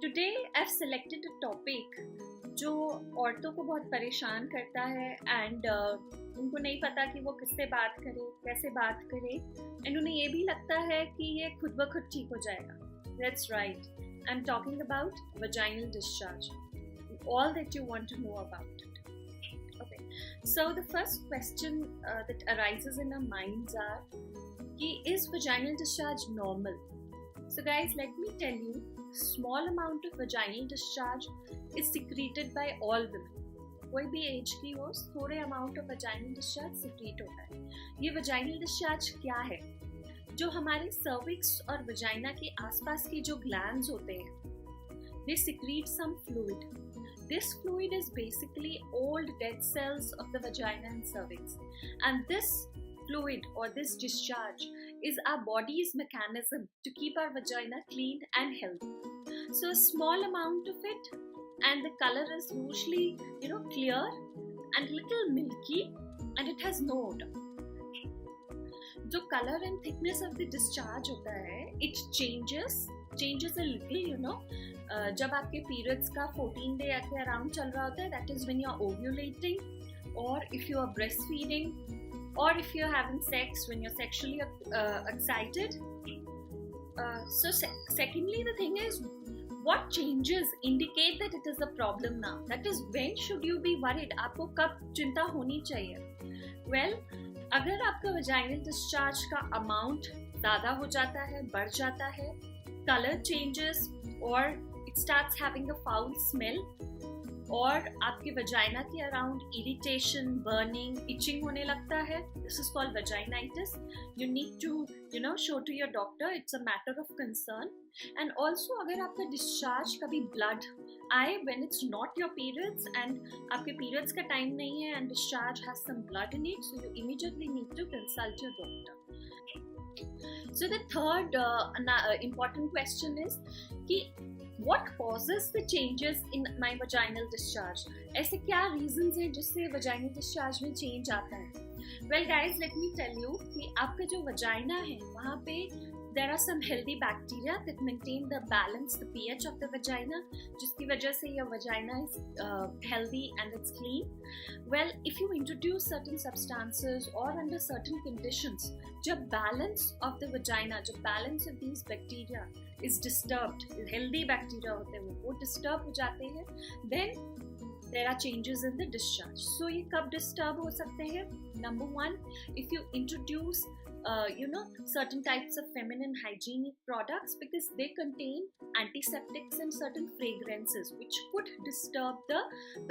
Today I've selected a topic जो औरतों को बहुत परेशान करता है एंड उनको नहीं पता कि वो किससे बात करे, कैसे बात करे, एंड उन्हें ये भी लगता है कि ये खुद ब खुद ठीक हो जाएगा. That's right. I'm talking about vaginal discharge. All that you want to know about it. Okay. So the first question that arises in our minds are, is vaginal discharge normal? So guys, let me tell you, small amount of vaginal discharge is secreted by all women. कोई भी as की हो, थोड़े amount of vaginal discharge secrete होता है. ये vaginal discharge क्या है? जो हमारे cervix और vagina के आसपास के जो glands होते हैं, they secrete some fluid. This fluid is basically old dead cells of the vagina and cervix, and this fluid or this discharge is our body's mechanism to keep our vagina clean and healthy. So a small amount of it, and the color is usually clear and little milky, and it has no odor. जो color and thickness of the discharge होता है, it changes a little, जब आपके periods का 14 day के around चल रहा होता है, that is when you are ovulating, or if you are breastfeeding, or if you're having sex when you're sexually excited. Secondly, the thing is, what changes indicate that it is a problem now? That is, when should you be worried? आपको कब चिंता होनी चाहिए? Well, अगर आपका vaginal discharge का amount ज़्यादा हो जाता है, बढ़ जाता है, color changes, or it starts having a foul smell, और आपके वजाइना के अराउंड इरिटेशन, बर्निंग, इचिंग होने लगता है, this is called vaginitis. You need to show to your doctor. It's a matter of concern. And also अगर आपका discharge कभी blood आए when it's not your periods, and आपके periods का time नहीं है and discharge has some blood in it, so you immediately need to consult your doctor. So the third important question is कि what causes the changes in my vaginal discharge? ऐसे क्या reasons हैं जिससे vaginal discharge में change आता है? Well guys, let me tell you कि आपका जो vagina है, वहाँ पे there are some healthy bacteria that maintain the balance, the pH of the vagina, जिसकी वजह से your vagina is healthy and it's clean. Well, if you introduce certain substances or under certain conditions, जब balance of the vagina, जब balance of these bacteria is disturbed, healthy bacteria होते हैं वो disturb हो जाते हैं, then there are changes in the discharge. So ये कब disturb हो सकते हैं? Number one, if you introduce certain types of feminine hygienic products, because they contain antiseptics and certain fragrances which could disturb the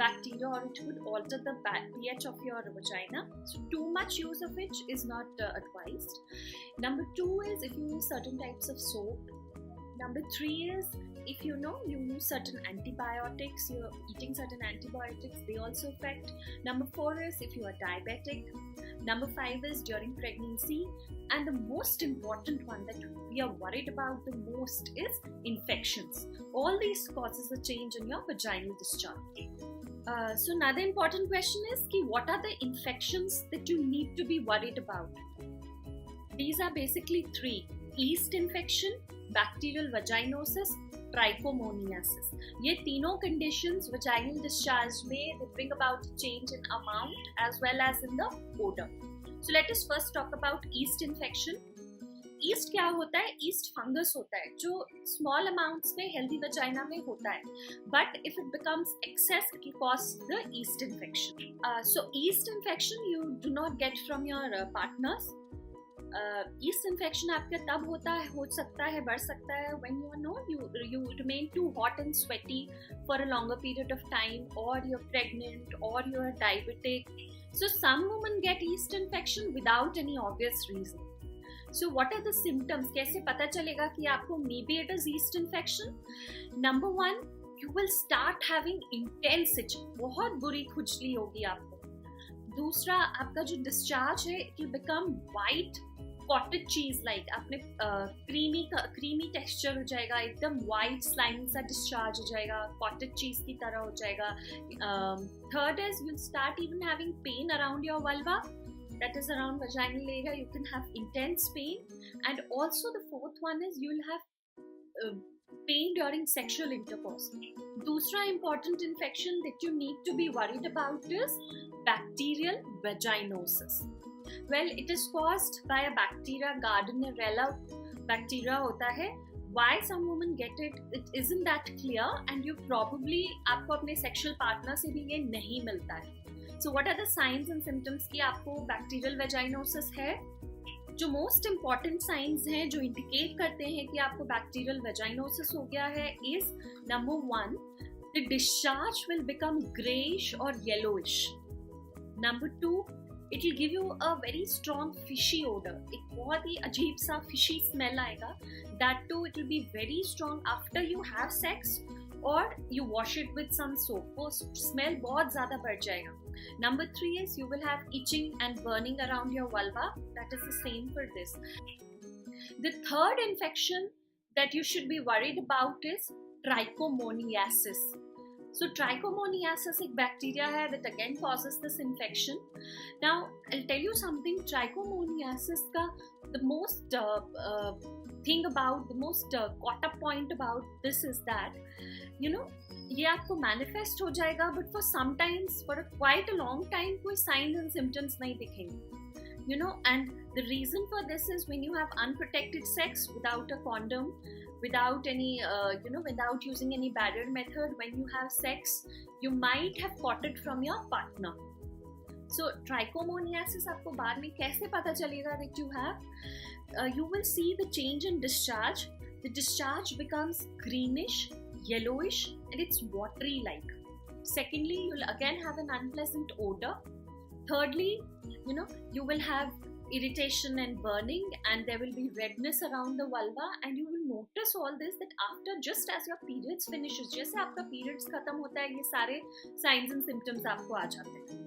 bacteria, or it could alter the pH of your vagina. So too much use of which is not advised. Number two is if you use certain types of soap. Number three is if you use certain antibiotics, you're eating certain antibiotics, they also affect. Number four is if you are diabetic. Number five is during pregnancy. And the most important one that we are worried about the most is infections. All these causes a change in your vaginal discharge. So another important question is what are the infections that you need to be worried about? These are basically three: yeast infection, bacterial vaginosis, trichomoniasis. ये तीनों conditions vaginal discharge में they bring about a change in amount as well as in the odor. So let us first talk about yeast infection. Yeast क्या होता है? Yeast fungus होता है जो small amounts में healthy vagina में होता है, but if it becomes excess it will cause the yeast infection. So yeast infection you do not get from your partners. Yeast infection आपका तब हो सकता है, बढ़ सकता है when you remain too hot and sweaty for a longer period of time, or you're pregnant, or you're diabetic. So some women get yeast infection without any obvious reason. So what are the symptoms? कैसे पता चलेगा कि आपको maybe it is yeast infection? Number one, you will start having intense itching. बहुत बुरी खुजली होगी आपको. दूसरा, आपका जो discharge है, it will become white cottage cheese like. आपने creamy texture हो जाएगा, एकदम white slimy सा discharge हो जाएगा, cottage cheese की तरह हो जाएगा. Third is you'll start even having pain around your vulva. That is around vaginal area. You can have intense pain. And also the fourth one is you'll have pain during sexual intercourse. दूसरा important infection that you need to be worried about is bacterial vaginosis. Well, it is caused by a bacteria, Gardnerella bacteria होता है. Why some women get it isn't that clear, and you probably आपको अपने sexual partner से भी ये नहीं मिलता है. So what are the signs and symptoms कि आपको bacterial vaginosis है? जो most important signs हैं जो indicate करते हैं कि आपको bacterial vaginosis हो गया है is number 1, the discharge will become greyish or yellowish. Number 2, it will give you a very strong fishy odor. एक बहुत ही अजीब सा fishy smell आएगा. That too, it will be very strong after you have sex or you wash it with some soap. वो smell बहुत ज़्यादा बढ़ जाएगा. Number 3 is you will have itching and burning around your vulva. That is the same for this. The third infection that you should be worried about is trichomoniasis. So trichomoniasis एक bacteria है that again causes this infection. Now I'll tell you something. Trichomoniasis का the most caught up point about this is that ये आपको manifest हो जाएगा, but for sometimes for quite a long time कोई signs and symptoms नहीं दिखेंगे. And the reason for this is when you have unprotected sex without a condom, without any without using any barrier method, when you have sex you might have caught it from your partner. So trichomoniasis आपको बाद में कैसे पता चलेगा that you have? You will see the change in discharge. The discharge becomes greenish, yellowish, and it's watery like. Secondly, you'll again have an unpleasant odor. Thirdly, you will have irritation and burning, and there will be redness around the vulva, and you will notice all this that after just as your periods finishes, जैसे आपका periods खत्म होता है, ये सारे signs and symptoms आपको आ जाते हैं.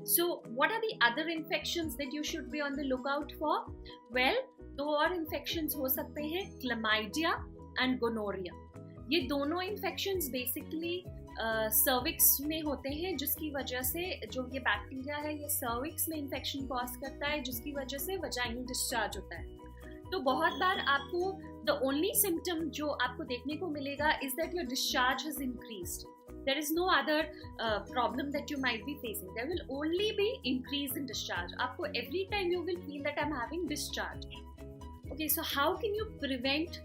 So what are the other infections that you should be on the lookout for? Well, दो और infections हो सकते हैं, chlamydia and gonorrhea. ये दोनों infections basically सर्विक्स में होते हैं, जिसकी वजह से जो ये बैक्टीरिया है ये सर्विक्स में इन्फेक्शन कॉज करता है, जिसकी वजह से वजाइनल डिस्चार्ज होता है. तो बहुत बार आपको द ओनली सिम्टम जो आपको देखने को मिलेगा is that your discharge has increased. There is no other problem that you might be facing. There will only be increase in discharge. आपको every time you will feel that I'm having discharge. Okay, so how can you prevent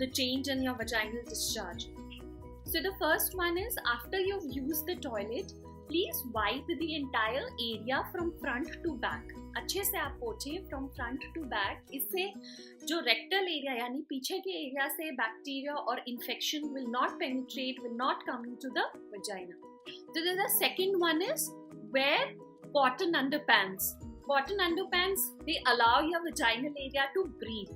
the change in your vaginal discharge? So the first one is after you've used the toilet, please wipe the entire area from front to back. अच्छे से आप पोंछें from front to back. इससे जो rectal area यानी पीछे के area से bacteria और infection will not penetrate, will not come into the vagina. So the second one is wear cotton underpants. Cotton underpants, they allow your vaginal area to breathe.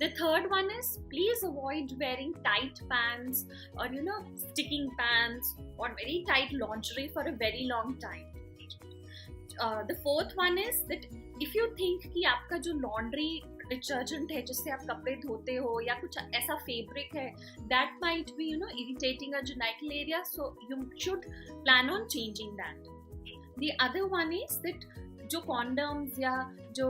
The third one is please avoid wearing tight pants or sticking pants or very tight lingerie for a very long time. The fourth one is that if you think कि आपका जो laundry detergent है जिससे आप कपड़े धोते हो या कुछ ऐसा fabric है that might be irritating a genital area, so you should plan on changing that. The other one is that जो condoms या जो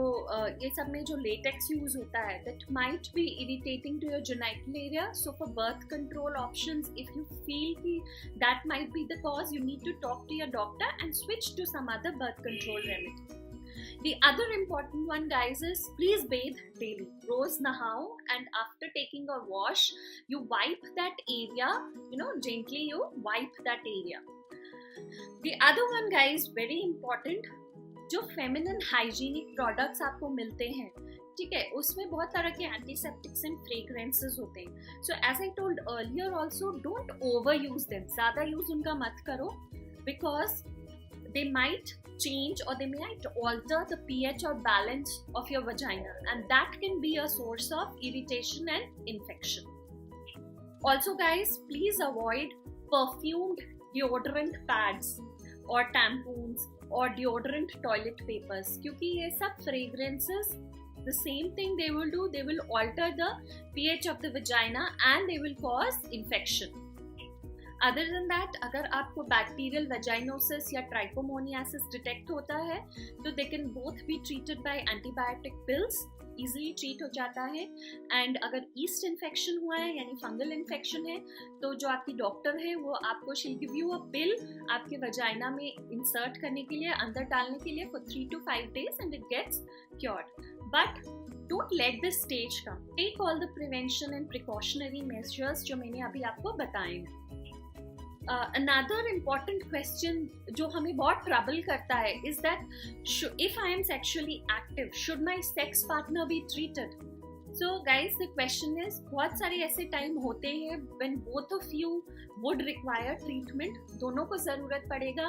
ये सब में जो latex use होता है that might be irritating to your genital area. So for birth control options, if you feel कि that might be the cause, you need to talk to your doctor and switch to some other birth control remedy. The other important one, guys, is please bathe daily. रोज नहाओ and after taking a wash, you wipe that area, gently you wipe that area. The other one, guys, very important, जो feminine hygienic products आपको मिलते हैं, ठीक है, उसमें बहुत तरह के एंटीसेप्टिक्स एंड फ्रेग्रेंसेस होते हैं. So as I told earlier also, don't over use them. ज़्यादा यूज उनका मत करो because they might change or they might alter the pH or balance of your vagina, and that can be a source of irritation and infection. Also, guys, please avoid perfumed deodorant pads or tampoons or deodorant toilet papers, क्योंकि ये सब fragrances, the same thing they will do, they will alter the pH of the vagina and they will cause infection. Other than that, अगर आपको bacterial vaginosis या trichomoniasis detect होता है, तो they can both be treated by antibiotic pills easily treat हो जाता है. And अगर yeast infection हुआ है यानी fungal infection है तो जो आपकी डॉक्टर है वो आपको she'll give you a pill आपके vagina में insert करने के लिए, अंदर डालने के लिए for 3 to 5 days and it gets cured. But don't let this stage come. Take all the prevention and precautionary measures जो मैंने अभी आपको बताए हैं. Another important question जो हमें बहुत trouble करता है is that if I am sexually active, should my sex partner be treated? So guys, the question is, बहुत सारे ऐसे टाइम होते हैं when both of you would require treatment, दोनों को ज़रूरत पड़ेगा.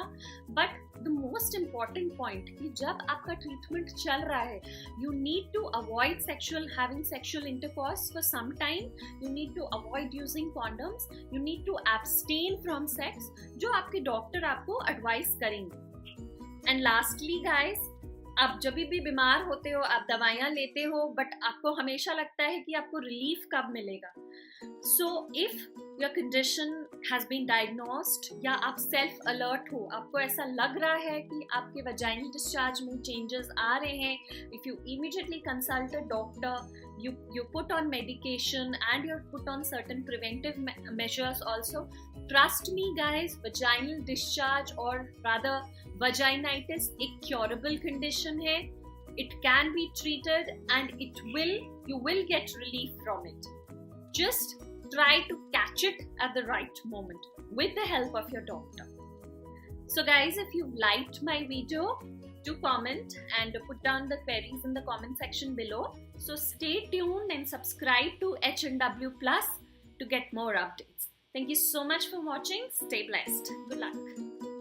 But the most important point कि जब आपका treatment चल रहा है, you need to avoid having sexual intercourse for some time. You need to avoid using condoms. You need to abstain from sex, जो आपके डॉक्टर आपको advise करेंगे. And lastly guys, आप जब भी बीमार होते हो, आप दवाइयाँ लेते हो, बट आपको हमेशा लगता है कि आपको रिलीफ कब मिलेगा. So if your condition has been diagnosed या आप सेल्फ अलर्ट हो, आपको ऐसा लग रहा है कि आपके वजाइनल डिस्चार्ज में चेंजेस आ रहे हैं, if you immediately consult a doctor, you put on medication and you put on certain preventive measures also. Trust me guys, vaginal discharge or rather vaginitis एक curable condition है. It can be treated and you will get relief from it. Just try to catch it at the right moment with the help of your doctor. So guys, if you liked my video, do comment and put down the queries in the comment section below. So stay tuned and subscribe to H&W Plus to get more updates. Thank you so much for watching. Stay blessed. Good luck.